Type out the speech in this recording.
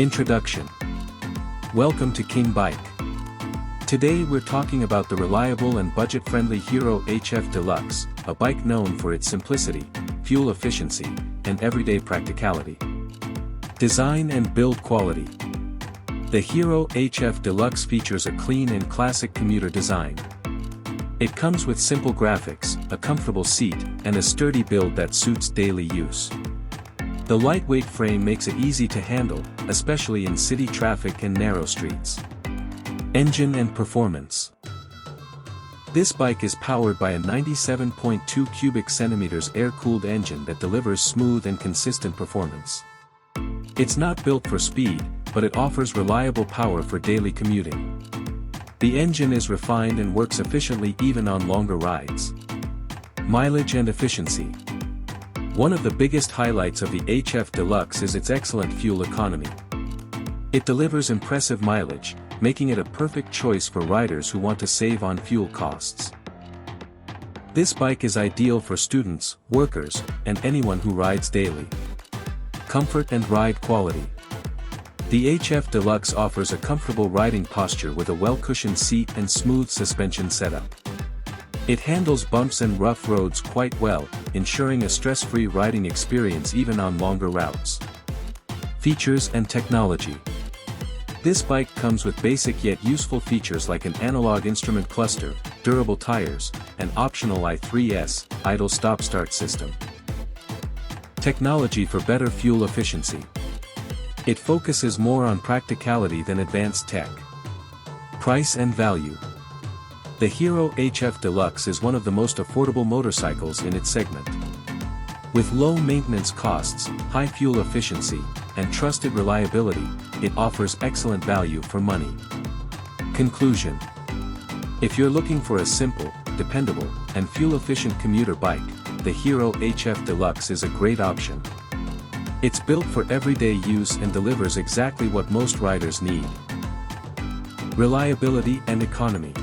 Introduction. Welcome to King Bike. Today we're talking about the reliable and budget-friendly Hero HF Deluxe, a bike known for its simplicity, fuel efficiency, and everyday practicality. Design and build quality. The Hero HF Deluxe features a clean and classic commuter design. It comes with simple graphics, a comfortable seat, and a sturdy build that suits daily use. The lightweight frame makes it easy to handle, especially in city traffic and narrow streets. Engine and performance. This bike is powered by a 97.2 cubic centimeters air-cooled engine that delivers smooth and consistent performance. It's not built for speed, but it offers reliable power for daily commuting. The engine is refined and works efficiently even on longer rides. Mileage and efficiency. One of the biggest highlights of the HF Deluxe is its excellent fuel economy. It delivers impressive mileage, making it a perfect choice for riders who want to save on fuel costs. This bike is ideal for students, workers, and anyone who rides daily. Comfort and ride quality. The HF Deluxe offers a comfortable riding posture with a well-cushioned seat and smooth suspension setup. It handles bumps and rough roads quite well, ensuring a stress-free riding experience even on longer routes. Features and technology. This bike comes with basic yet useful features like an analog instrument cluster, durable tires, and optional i3S, idle stop-start system. Technology for better fuel efficiency. It focuses more on practicality than advanced tech. Price and value. The Hero HF Deluxe is one of the most affordable motorcycles in its segment. With low maintenance costs, high fuel efficiency, and trusted reliability, it offers excellent value for money. Conclusion. If you're looking for a simple, dependable, and fuel-efficient commuter bike, the Hero HF Deluxe is a great option. It's built for everyday use and delivers exactly what most riders need. Reliability and economy.